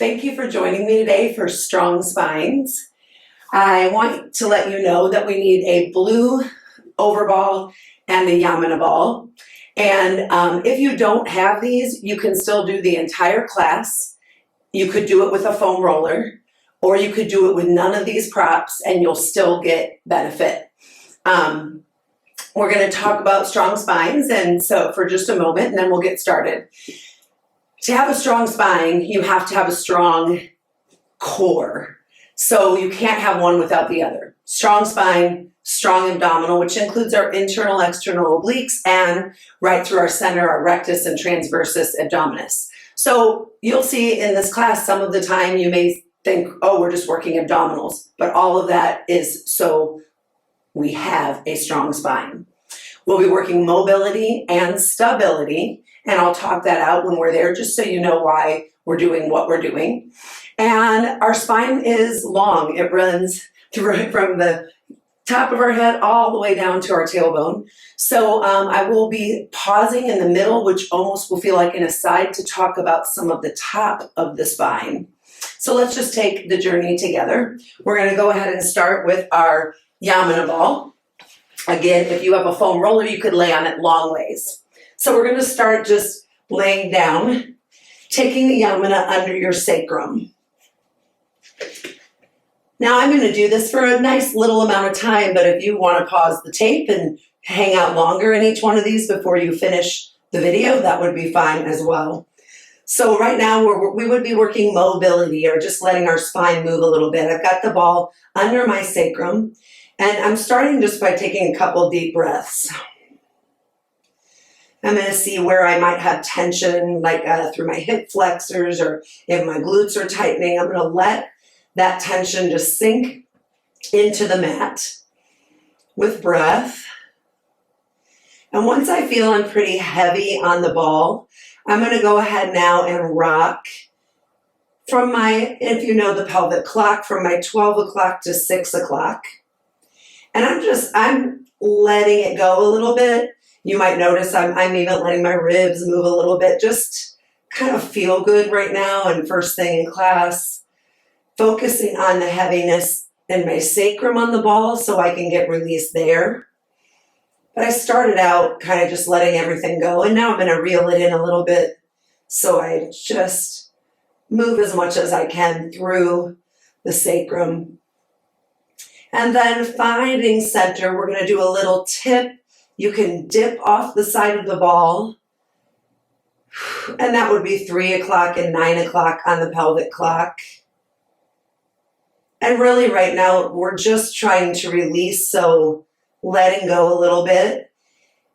Thank you for joining me today for Strong Spines. I want to let you know that we need a blue overball and a Yamana ball. And if you don't have these, you can still do the entire class. You could do it with a foam roller, or you could do it with none of these props and you'll still get benefit. We're going to talk about strong spines, and so for just a moment, and then we'll get started. To have a strong spine, you have to have a strong core. So you can't have one without the other. Strong spine, strong abdominal, which includes our internal, external obliques, and right through our center, our rectus and transversus abdominis. So you'll see in this class, some of the time you may think, oh, we're just working abdominals, but all of that is so we have a strong spine. We'll be working mobility and stability, and I'll talk that out when we're there, just so you know why we're doing what we're doing. And our spine is long. It runs through from the top of our head all the way down to our tailbone. So I will be pausing in the middle, which almost will feel like an aside, to talk about some of the top of the spine. So let's just take the journey together. We're going to go ahead and start with our Yamana ball. Again, if you have a foam roller, you could lay on it long ways. So we're going to start just laying down, taking the Yamana under your sacrum. Now I'm going to do this for a nice little amount of time, but if you want to pause the tape and hang out longer in each one of these before you finish the video, that would be fine as well. So right now we would be working mobility, or just letting our spine move a little bit. I've got the ball under my sacrum, and I'm starting just by taking a couple deep breaths. I'm going to see where I might have tension, like through my hip flexors, or if my glutes are tightening. I'm going to let that tension just sink into the mat with breath. And once I feel I'm pretty heavy on the ball, I'm going to go ahead now and rock from my, if you know the pelvic clock, from my 12 o'clock to 6 o'clock. And I'm letting it go a little bit. You might notice I'm even letting my ribs move a little bit, just kind of feel good right now. And first thing in class, focusing on the heaviness in my sacrum on the ball so I can get release there. But I started out kind of just letting everything go, and now I'm going to reel it in a little bit so I just move as much as I can through the sacrum. And then finding center, we're going to do a little tip. You can dip off the side of the ball, and that would be 3 o'clock and 9 o'clock on the pelvic clock. And really right now, we're just trying to release, so letting go a little bit.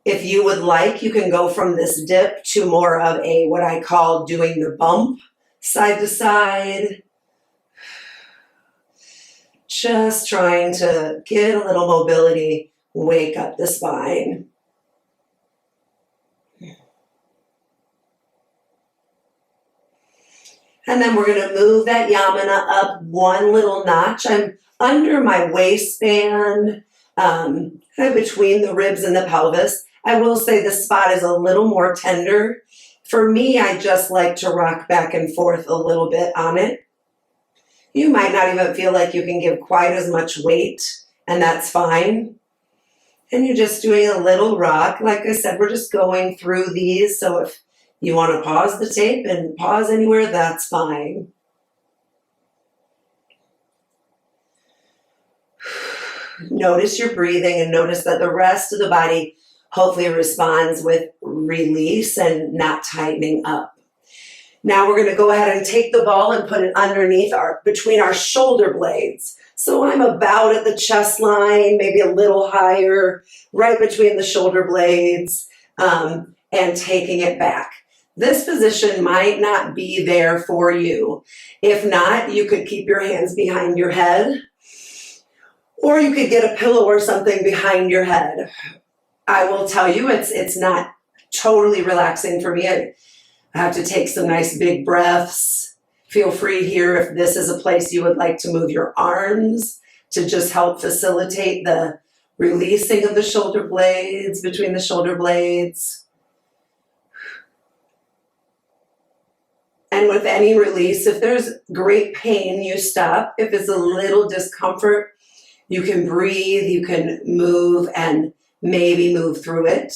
If you would like, you can go from this dip to more of a, what I call doing the bump, side to side. Just trying to get a little mobility, wake up the spine. And then we're going to move that Yamana up one little notch. I'm under my waistband, kind of between the ribs and the pelvis. I will say the spot is a little more tender. For me, I just like to rock back and forth a little bit on it. You might not even feel like you can give quite as much weight, and that's fine. And you're just doing a little rock. Like I said, we're just going through these, so if you want to pause the tape and pause anywhere, that's fine. Notice your breathing, and notice that the rest of the body hopefully responds with release and not tightening up. Now we're going to go ahead and take the ball and put it underneath between our shoulder blades. So I'm about at the chest line, maybe a little higher, right between the shoulder blades, and taking it back. This position might not be there for you. If not, you could keep your hands behind your head, or you could get a pillow or something behind your head. I will tell you, it's not totally relaxing for me. I have to take some nice big breaths. Feel free here, if this is a place you would like to move your arms to just help facilitate the releasing of the shoulder blades, between the shoulder blades. And with any release, if there's great pain, you stop. If it's a little discomfort, you can breathe, you can move, and maybe move through it.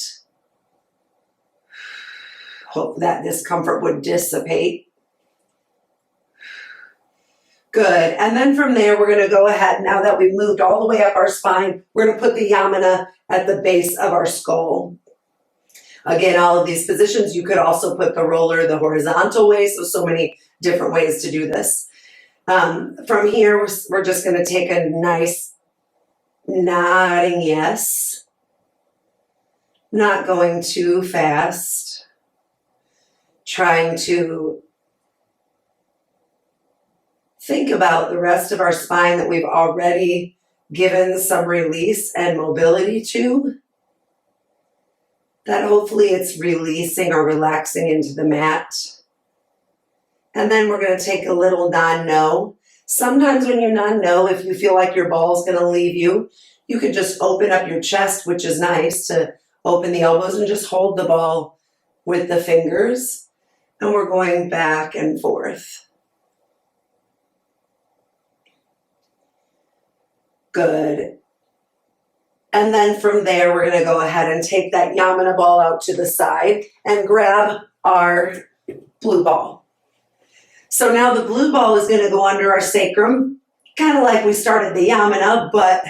Hope that discomfort would dissipate. Good. And then from there, we're going to go ahead, now that we've moved all the way up our spine, we're going to put the yamana at the base of our skull. Again, all of these positions, you could also put the roller the horizontal way, so many different ways to do this. From here, we're just going to take a nice nodding yes. Not going too fast. Trying to think about the rest of our spine that we've already given some release and mobility to. That hopefully it's releasing or relaxing into the mat. And then we're going to take a little non-no. Sometimes when you non-no, if you feel like your ball is going to leave you, you can just open up your chest, which is nice to open the elbows and just hold the ball with the fingers. And we're going back and forth. Good. And then from there, we're going to go ahead and take that yamana ball out to the side and grab our blue ball. So now the blue ball is going to go under our sacrum, kind of like we started the yamana, but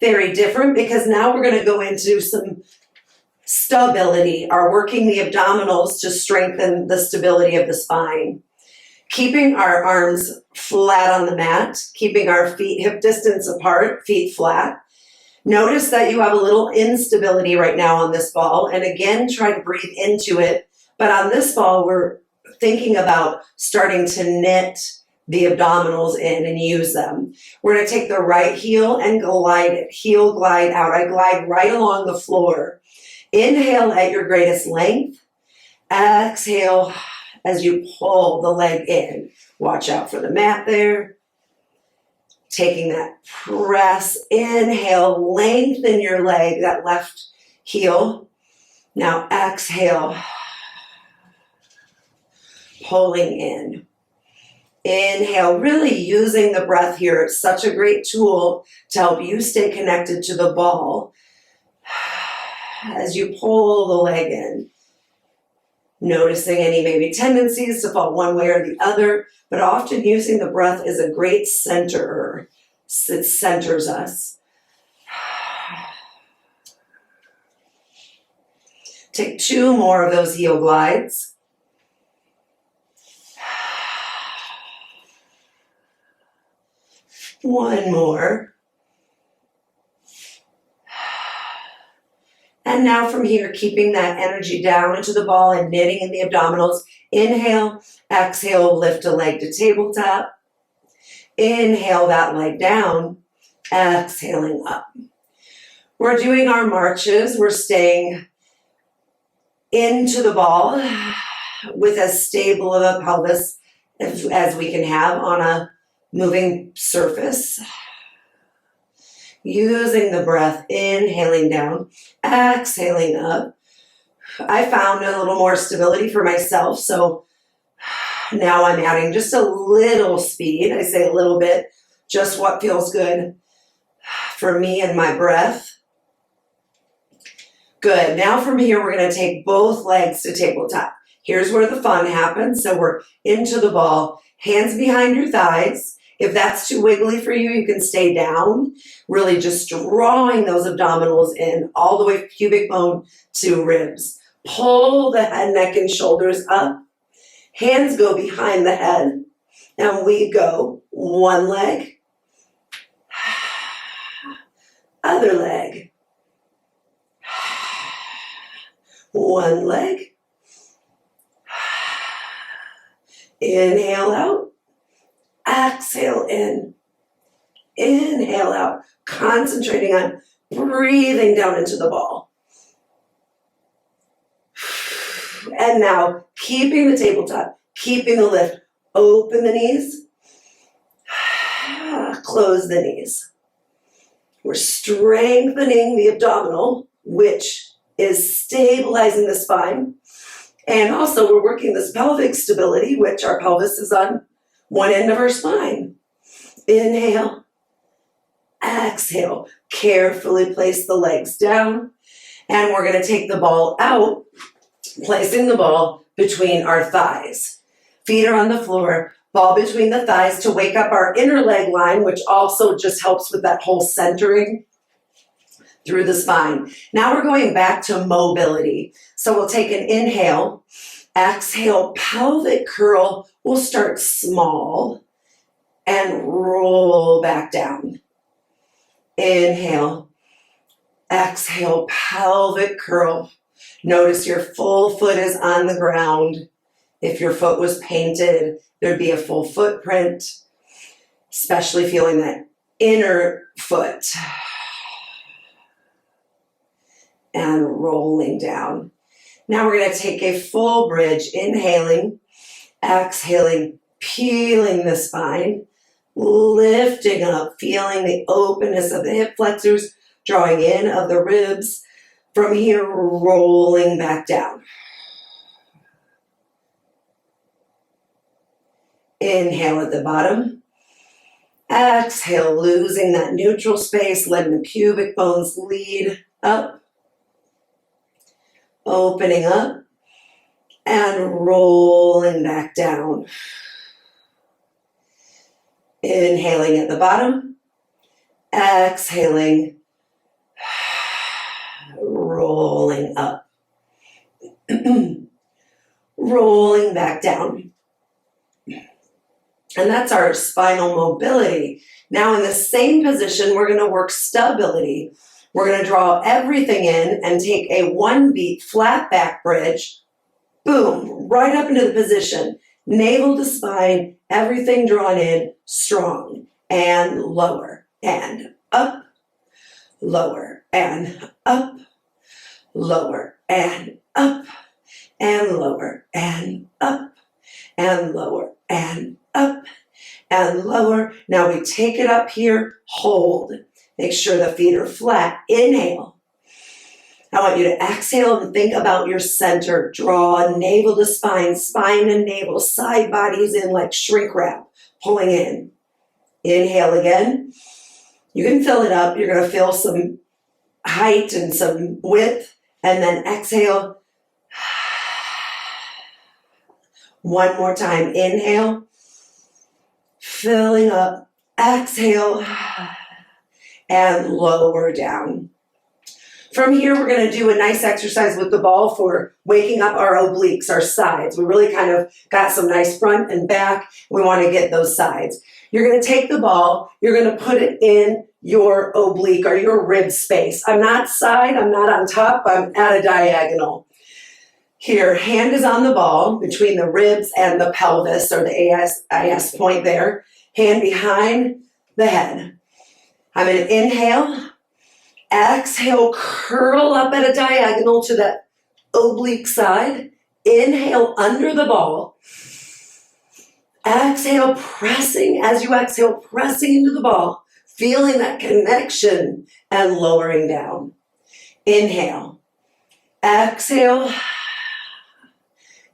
very different because now we're going to go into some stability, or working the abdominals to strengthen the stability of the spine. Keeping our arms flat on the mat, keeping our feet hip distance apart, feet flat. Notice that you have a little instability right now on this ball, and again, try to breathe into it. But on this ball, we're thinking about starting to knit the abdominals in and use them. We're going to take the right heel and glide it. Heel glide out. I glide right along the floor. Inhale at your greatest length. Exhale as you pull the leg in. Watch out for the mat there. Taking that press, inhale, lengthen your leg, that left heel. Now exhale, pulling in. Inhale, really using the breath here. It's such a great tool to help you stay connected to the ball as you pull the leg in. Noticing any maybe tendencies to fall one way or the other, but often using the breath is a great centerer. It centers us. Take 2 more of those heel glides. One more. And now from here, keeping that energy down into the ball and knitting in the abdominals. Inhale, exhale, lift a leg to tabletop. Inhale that leg down, exhaling up. We're doing our marches. We're staying into the ball with as stable of a pelvis as we can have on a moving surface. Using the breath, inhaling down, exhaling up. I found a little more stability for myself, so now I'm adding just a little speed. I say a little bit, just what feels good for me and my breath. Good. Now from here, we're going to take both legs to tabletop. Here's where the fun happens. So we're into the ball, hands behind your thighs. If that's too wiggly for you, you can stay down, really just drawing those abdominals in all the way from pubic bone to ribs. Pull the head, neck, and shoulders up. Hands go behind the head, and we go one leg, other leg, one leg. Inhale out. Exhale in, inhale out, concentrating on breathing down into the ball. And now, keeping the tabletop, keeping the lift, open the knees, close the knees. We're strengthening the abdominal, which is stabilizing the spine. And also we're working this pelvic stability, which our pelvis is on one end of our spine. Inhale, exhale, carefully place the legs down, and we're going to take the ball out, placing the ball between our thighs. Feet are on the floor, ball between the thighs to wake up our inner leg line, which also just helps with that whole centering through the spine. Now we're going back to mobility. So we'll take an inhale, exhale, pelvic curl. We'll start small and roll back down. Inhale, exhale, pelvic curl. Notice your full foot is on the ground. If your foot was painted, there'd be a full footprint, especially feeling that inner foot. And rolling down. Now we're going to take a full bridge, inhaling, exhaling, peeling the spine, lifting up, feeling the openness of the hip flexors, drawing in of the ribs. From here, rolling back down. Inhale at the bottom. Exhale, losing that neutral space, letting the pubic bones lead up. Opening up and rolling back down. Inhaling at the bottom, exhaling, rolling up, rolling back down. And that's our spinal mobility. Now in the same position, we're going to work stability. We're going to draw everything in and take a 1 beat flat back bridge. Boom, right up into the position. Navel to spine, everything drawn in, strong, and lower, and up, lower, and up, lower, and up, and lower, and up, and lower, and up, and lower. Now we take it up here, hold. Make sure the feet are flat. Inhale. I want you to exhale and think about your center. Draw navel to spine, spine and navel, side bodies in like shrink wrap, pulling in. Inhale again. You can fill it up. You're going to feel some height and some width. And then exhale. One more time. Inhale. Filling up. Exhale. And lower down. From here, we're going to do a nice exercise with the ball for waking up our obliques, our sides. We really kind of got some nice front and back. We want to get those sides. You're going to take the ball. You're going to put it in your oblique or your rib space. I'm not side. I'm not on top. I'm at a diagonal. Here, hand is on the ball between the ribs and the pelvis or the AS point there. Hand behind the head. I'm going to inhale, exhale, curl up at a diagonal to that oblique side. Inhale under the ball. Exhale, pressing, as you exhale, pressing into the ball, feeling that connection and lowering down. Inhale, exhale,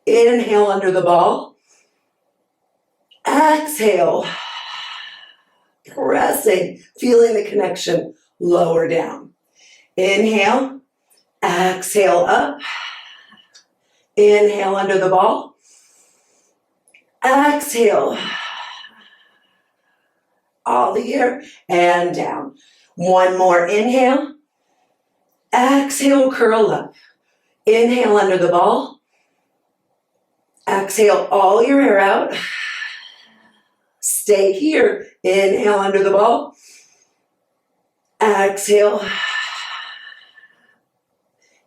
inhale under the ball. Exhale. Pressing, feeling the connection, lower down. Inhale, exhale up. Inhale under the ball. Exhale. All the air and down. One more inhale. Exhale, curl up. Inhale under the ball. Exhale all your air out. Stay here. Inhale under the ball. Exhale.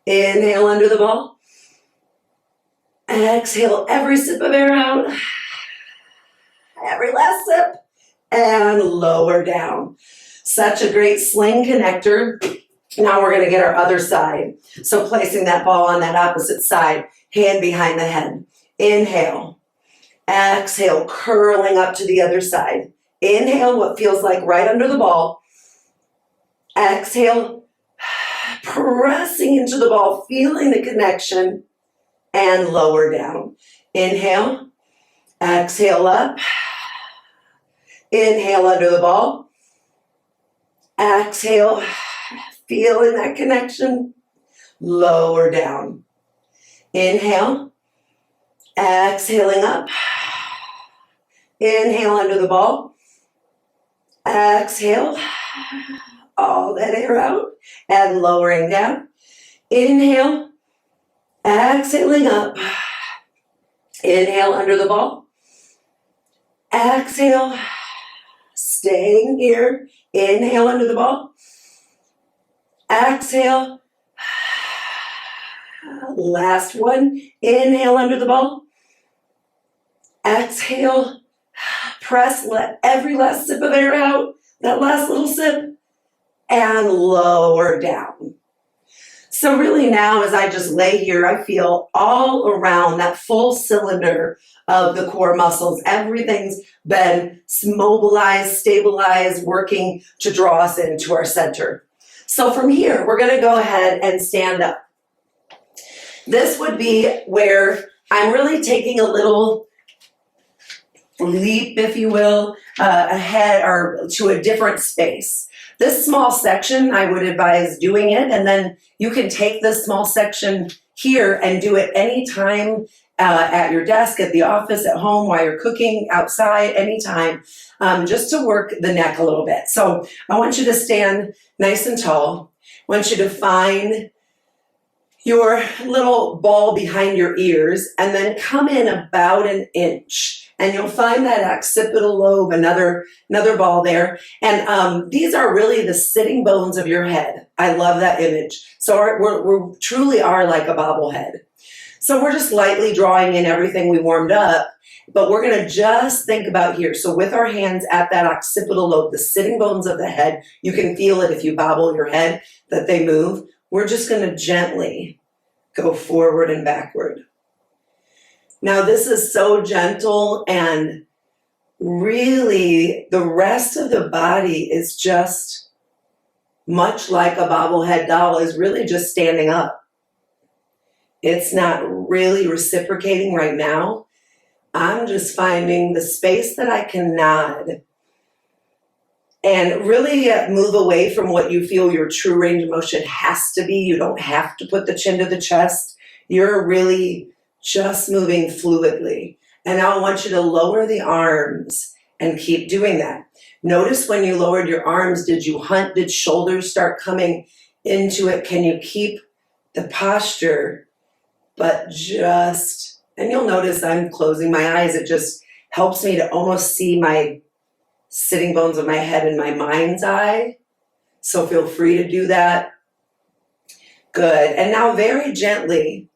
Inhale under the ball. Exhale every sip of air out. Every last sip. And lower down. Such a great sling connector. Now we're going to get our other side. So placing that ball on that opposite side. Hand behind the head. Inhale. Exhale, curling up to the other side. Inhale, what feels like right under the ball. Exhale, pressing into the ball, feeling the connection. and lower down. Inhale, exhale up. Inhale under the ball. Exhale, feeling that connection. Lower down. Inhale, exhaling up. Inhale under the ball. Exhale, all that air out and lowering down. Inhale, exhaling up. Inhale under the ball. Exhale, staying here. Inhale under the ball. Exhale. Last one. Inhale under the ball. Exhale. Press, let every last sip of air out. That last little sip. And lower down. So really now as I just lay here, I feel all around that full cylinder of the core muscles. Everything's been mobilized, stabilized, working to draw us into our center. So from here, we're going to go ahead and stand up. This would be where I'm really taking a little leap, if you will, ahead or to a different space. This small section, I would advise doing it, and then you can take this small section here and do it anytime at your desk, at the office, at home, while you're cooking, outside, anytime, just to work the neck a little bit. So I want you to stand nice and tall. I want you to find your little ball behind your ears and then come in about an inch. And you'll find that occipital lobe, another ball there. And these are really the sitting bones of your head. I love that image. So we truly are like a bobblehead. So we're just lightly drawing in everything we warmed up, but we're going to just think about here. So with our hands at that occipital lobe, the sitting bones of the head, you can feel it if you bobble your head that they move. We're just going to gently go forward and backward. Now this is so gentle, and really the rest of the body is just much like a bobblehead doll, is really just standing up. It's not really reciprocating right now. I'm just finding the space that I can nod and really move away from what you feel your true range of motion has to be. You don't have to put the chin to the chest. You're really just moving fluidly. And now I want you to lower the arms and keep doing that. Notice when you lowered your arms, did you hunt? Did shoulders start coming into it? Can you keep the posture, but just, and you'll notice I'm closing my eyes. It just helps me to almost see my sitting bones of my head in my mind's eye. So feel free to do that. Good. And now very gently,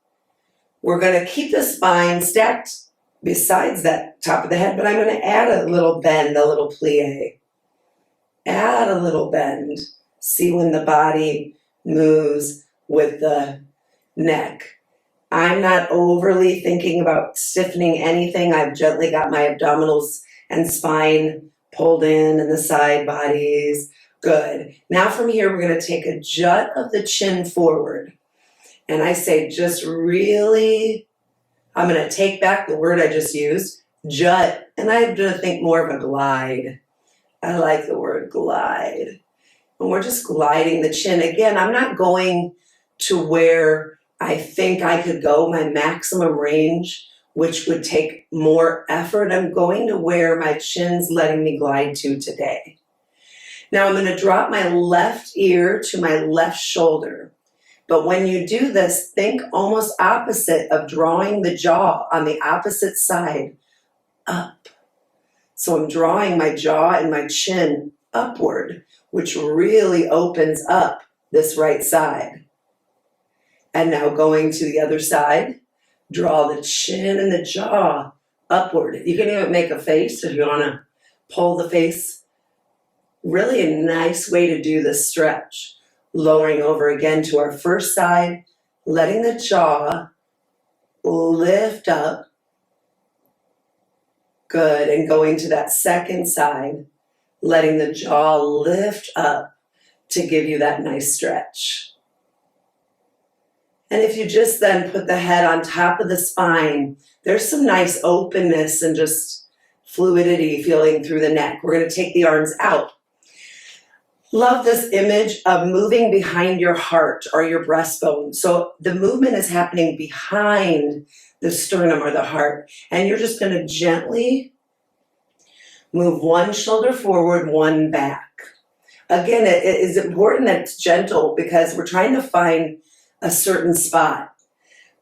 we're going to keep the spine stacked besides that top of the head, but I'm going to add a little bend, a little plie. Add a little bend. See when the body moves with the neck. I'm not overly thinking about stiffening anything. I've gently got my abdominals and spine pulled in and the side bodies. Good. Now from here, we're going to take a jut of the chin forward. And I say just really, I'm going to take back the word I just used, jut, and I'm going to think more of a glide. I like the word glide. And we're just gliding the chin. Again, I'm not going to where I think I could go, my maximum range, which would take more effort. I'm going to where my chin's letting me glide to today. Now I'm going to drop my left ear to my left shoulder. But when you do this, think almost opposite of drawing the jaw on the opposite side up. So I'm drawing my jaw and my chin upward, which really opens up this right side. And now going to the other side, draw the chin and the jaw upward. You can even make a face if you want to pull the face. Really a nice way to do this stretch. Lowering over again to our first side, letting the jaw lift up. Good. And going to that second side, letting the jaw lift up to give you that nice stretch. And if you just then put the head on top of the spine, there's some nice openness and just fluidity feeling through the neck. We're going to take the arms out. Love this image of moving behind your heart or your breastbone. So the movement is happening behind the sternum or the heart. And you're just going to gently move one shoulder forward, one back. Again, it is important that it's gentle because we're trying to find a certain spot.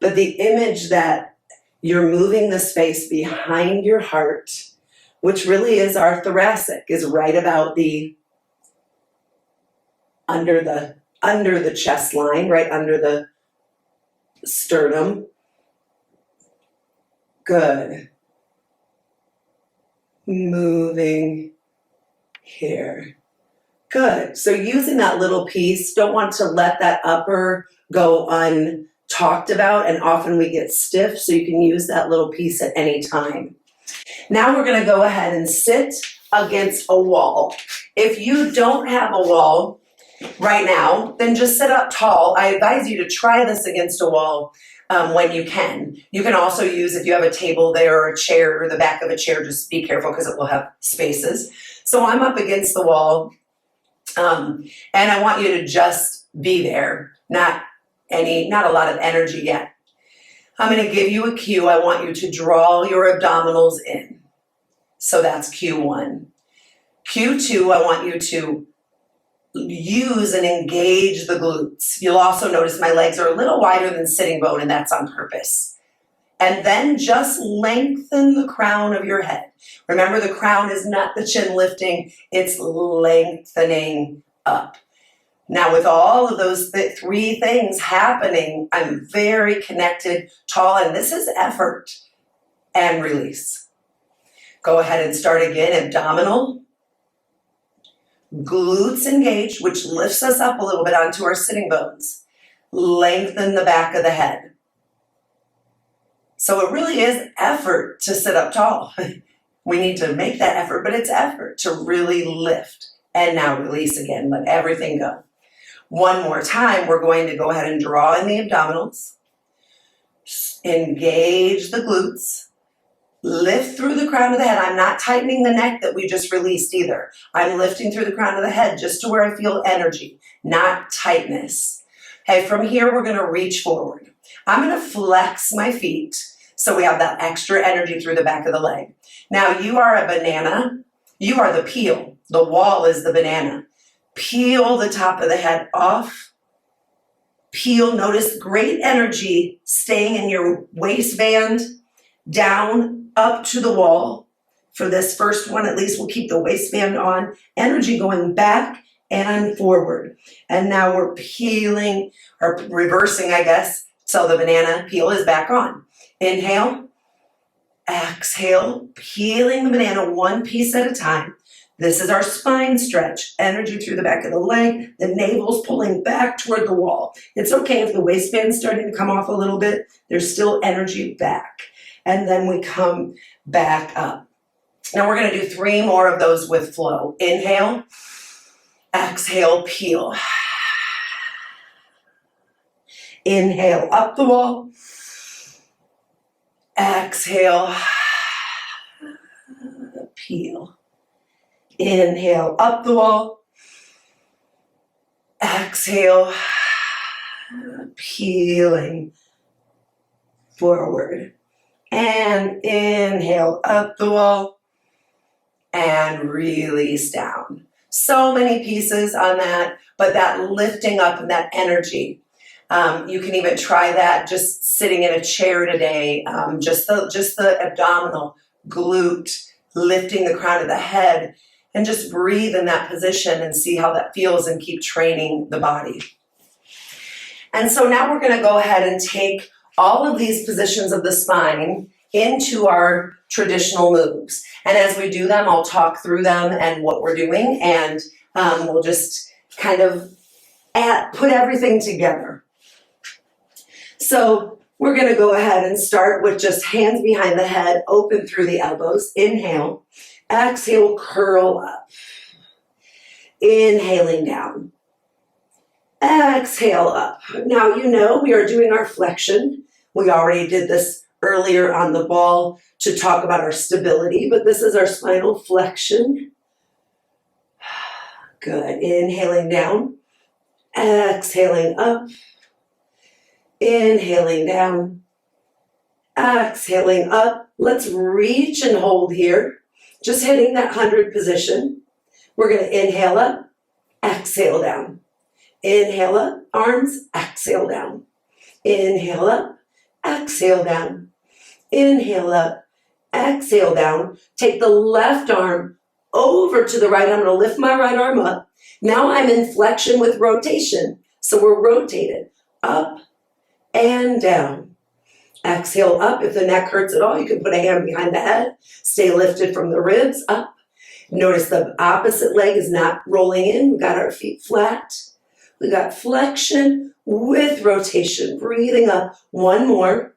But the image that you're moving the space behind your heart, which really is our thoracic, is right about the under the chest line, right under the sternum. Good. Moving here. Good. So using that little piece, don't want to let that upper go untalked about, and often we get stiff, so you can use that little piece at any time. Now we're going to go ahead and sit against a wall. If you don't have a wall right now, then just sit up tall. I advise you to try this against a wall when you can. You can also use, if you have a table there or a chair or the back of a chair, just be careful because it will have spaces. So I'm up against the wall, and I want you to just be there, not a lot of energy yet. I'm going to give you a cue. I want you to draw your abdominals in. So that's Q1. Q2, I want you to use and engage the glutes. You'll also notice my legs are a little wider than sitting bone, and that's on purpose. And then just lengthen the crown of your head. Remember, the crown is not the chin lifting, it's lengthening up. Now, with all of those three things happening, I'm very connected, tall, and this is effort and release. Go ahead and start again. Abdominal, glutes engaged, which lifts us up a little bit onto our sitting bones. Lengthen the back of the head. So it really is effort to sit up tall. We need to make that effort, but it's effort to really lift. And now release again, let everything go. One more time, we're going to go ahead and draw in the abdominals. Engage the glutes. Lift through the crown of the head. I'm not tightening the neck that we just released either. I'm lifting through the crown of the head just to where I feel energy, not tightness. Okay, from here, we're going to reach forward. I'm going to flex my feet so we have that extra energy through the back of the leg. Now, you are a banana. You are the peel. The wall is the banana. Peel the top of the head off. Peel. Notice great energy staying in your waistband, down, up to the wall. For this first one, at least we'll keep the waistband on. Energy going back and forward. And now we're peeling, or reversing, I guess, so the banana peel is back on. Inhale. Exhale. Peeling the banana one piece at a time. This is our spine stretch. Energy through the back of the leg. The navel's pulling back toward the wall. It's okay if the waistband's starting to come off a little bit. There's still energy back. And then we come back up. Now we're going to do 3 more of those with flow. Inhale. Exhale, peel. Inhale, up the wall. Exhale, peel. Inhale, up the wall. Exhale, peeling forward. And inhale, up the wall. And release down. So many pieces on that, but that lifting up and that energy. You can even try that just sitting in a chair today. Just the abdominal, glute, lifting the crown of the head, and just breathe in that position and see how that feels and keep training the body. And so now we're going to go ahead and take all of these positions of the spine into our traditional moves. And as we do them, I'll talk through them and what we're doing, and we'll just kind of put everything together. So we're going to go ahead and start with just hands behind the head, open through the elbows. Inhale. Exhale, curl up. Inhaling down. Exhale up. Now you know we are doing our flexion. We already did this earlier on the ball to talk about our stability, but this is our spinal flexion. Good. Inhaling down. Exhaling up. Inhaling down. Exhaling up. Let's reach and hold here. Just hitting that 100 position. We're going to inhale up. Exhale down. Inhale up. Arms. Exhale down. Inhale up. Exhale down. Inhale up. Exhale down. Take the left arm over to the right. I'm going to lift my right arm up. Now I'm in flexion with rotation. So we're rotated up and down. Exhale up. If the neck hurts at all, you can put a hand behind the head. Stay lifted from the ribs up. Notice the opposite leg is not rolling in. We've got our feet flat. We got flexion with rotation. Breathing up. One more.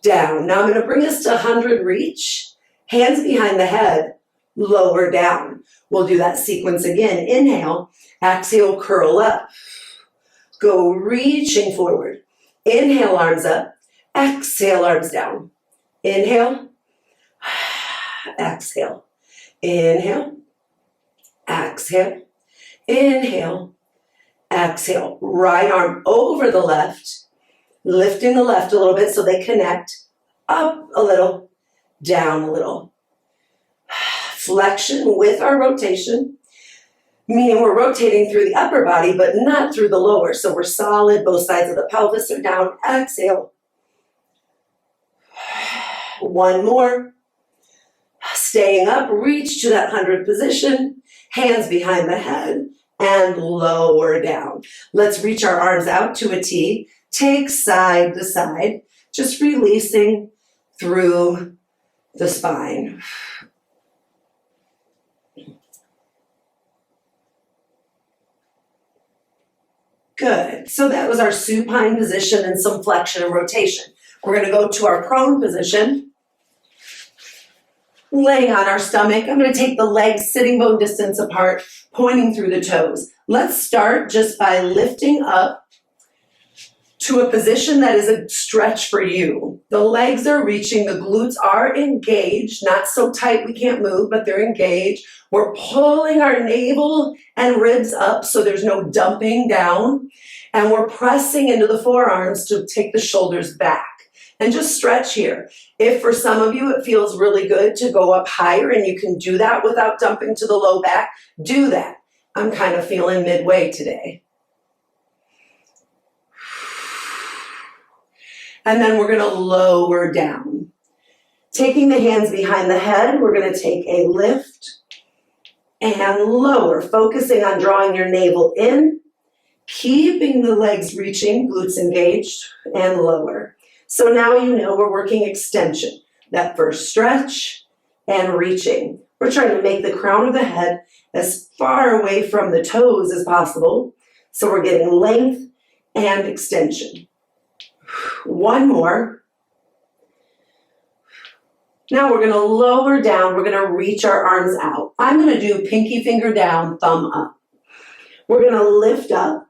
Down. Now I'm going to bring us to 100 reach. Hands behind the head. Lower down. We'll do that sequence again. Inhale. Exhale, curl up. Go reaching forward. Inhale, arms up. Exhale, arms down. Inhale. Exhale. Inhale. Exhale. Inhale. Exhale. Right arm over the left. Lifting the left a little bit so they connect. Up a little. Down a little. Flexion with our rotation. Meaning we're rotating through the upper body, but not through the lower. So we're solid. Both sides of the pelvis are down. Exhale. One more. Staying up, reach to that 100 position. Hands behind the head and lower down. Let's reach our arms out to a T. Take side to side. Just releasing through the spine. Good. So that was our supine position and some flexion and rotation. We're going to go to our prone position. Laying on our stomach. I'm going to take the legs sitting bone distance apart, pointing through the toes. Let's start just by lifting up to a position that is a stretch for you. The legs are reaching, the glutes are engaged, not so tight we can't move, but they're engaged. We're pulling our navel and ribs up so there's no dumping down. And we're pressing into the forearms to take the shoulders back. And just stretch here. If for some of you it feels really good to go up higher and you can do that without dumping to the low back, do that. I'm kind of feeling midway today. And then we're going to lower down. Taking the hands behind the head, we're going to take a lift and lower, focusing on drawing your navel in, keeping the legs reaching, glutes engaged, and lower. So now you know we're working extension. That first stretch and reaching. We're trying to make the crown of the head as far away from the toes as possible. So we're getting length and extension. One more. Now we're going to lower down. We're going to reach our arms out. I'm going to do pinky finger down, thumb up. We're going to lift up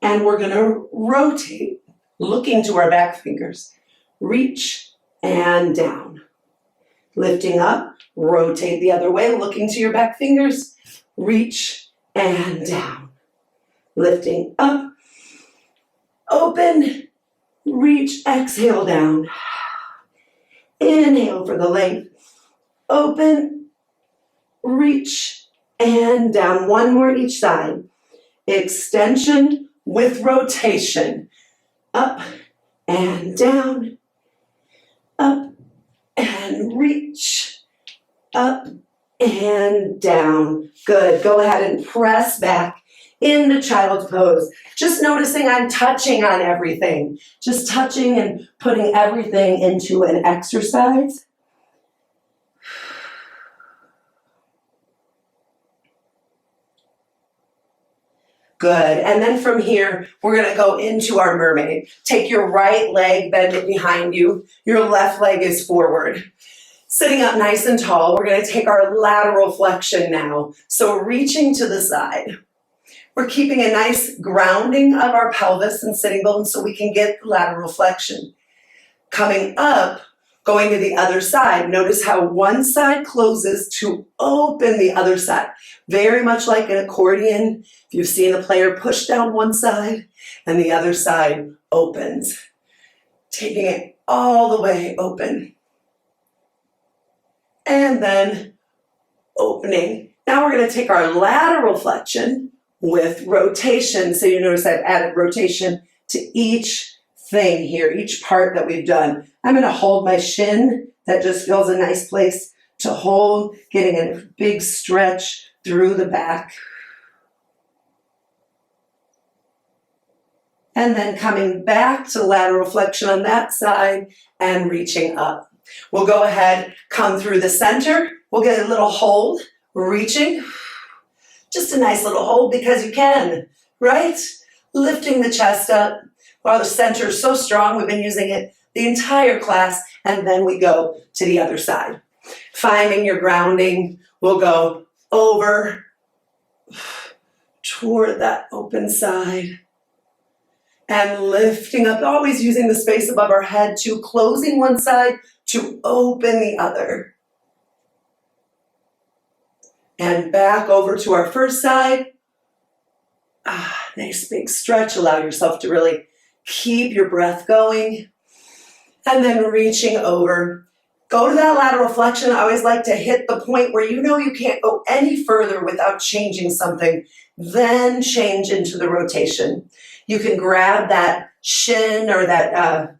and we're going to rotate, looking to our back fingers. Reach and down. Lifting up, rotate the other way, looking to your back fingers. Reach and down. Lifting up, open, reach, exhale down. Inhale for the length. Open, reach, and down. One more each side. Extension with rotation. Up and down. Up and reach. Up and down. Good. Go ahead and press back into child's pose. Just noticing I'm touching on everything. Just touching and putting everything into an exercise. Good. And then from here, we're going to go into our mermaid. Take your right leg, bend it behind you. Your left leg is forward. Sitting up nice and tall, we're going to take our lateral flexion now. So reaching to the side. We're keeping a nice grounding of our pelvis and sitting bones so we can get lateral flexion. Coming up, going to the other side. Notice how one side closes to open the other side. Very much like an accordion. If you've seen a player push down one side and the other side opens. Taking it all the way open. And then opening. Now we're going to take our lateral flexion with rotation. So you notice I've added rotation to each thing here, each part that we've done. I'm going to hold my shin. That just feels a nice place to hold, getting a big stretch through the back. And then coming back to lateral flexion on that side and reaching up. We'll go ahead, come through the center. We'll get a little hold, reaching. Just a nice little hold because you can, right? Lifting the chest up. While the center is so strong, we've been using it the entire class, and then we go to the other side. Finding your grounding, we'll go over toward that open side and lifting up, always using the space above our head to closing one side to open the other. And back over to our first side. Nice big stretch. Allow yourself to really keep your breath going. And then reaching over. Go to that lateral flexion. I always like to hit the point where you know you can't go any further without changing something. Then change into the rotation. You can grab that shin or that,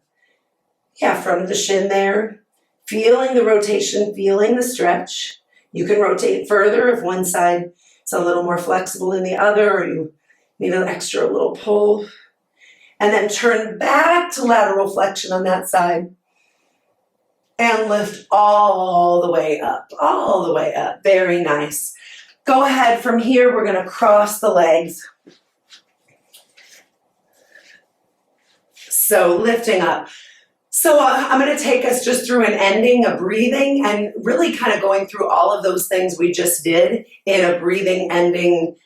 from the shin there. Feeling the rotation, feeling the stretch. You can rotate further if one side is a little more flexible than the other, or you need an extra little pull. And then turn back to lateral flexion on that side. And lift all the way up, all the way up. Very nice. Go ahead from here, we're going to cross the legs. So lifting up. So I'm going to take us just through an ending, a breathing, and really kind of going through all of those things we just did in a breathing ending,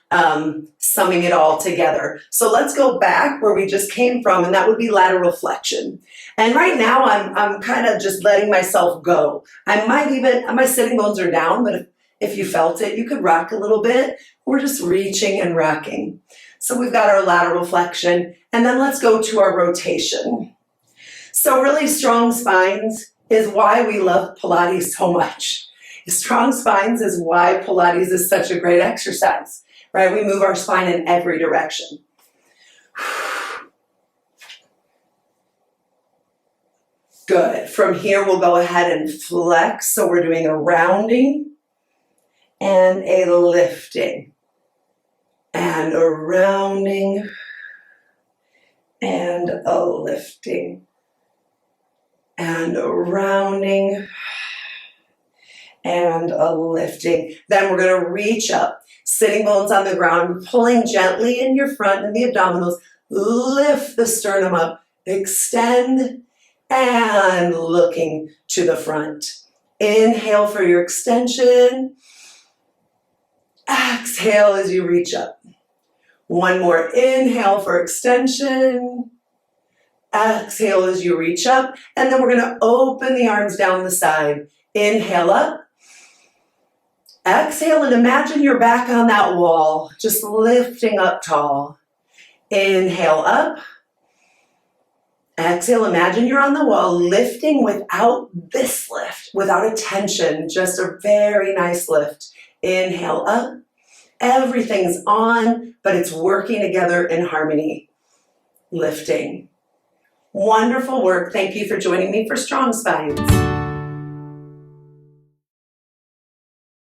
summing it all together. So let's go back where we just came from, and that would be lateral flexion. And right now I'm kind of just letting myself go. I might even, my sitting bones are down, but if you felt it, you could rock a little bit. We're just reaching and rocking. So we've got our lateral flexion, and then let's go to our rotation. So really strong spines is why we love Pilates so much. Strong spines is why Pilates is such a great exercise, right? We move our spine in every direction. Good. From here, we'll go ahead and flex. So we're doing a rounding and a lifting and a rounding and a lifting. And a rounding and a lifting. Then we're going to reach up, sitting bones on the ground, pulling gently in your front and the abdominals. Lift the sternum up, extend, and looking to the front. Inhale for your extension. Exhale as you reach up. One more inhale for extension. Exhale as you reach up, and then we're going to open the arms down the side. Inhale up. Exhale and imagine you're back on that wall, just lifting up tall. Inhale up. Exhale, imagine you're on the wall, lifting without this lift, without a tension, just a very nice lift. Inhale up. Everything's on, but it's working together in harmony. Lifting. Wonderful work. Thank you for joining me for Strong Spines.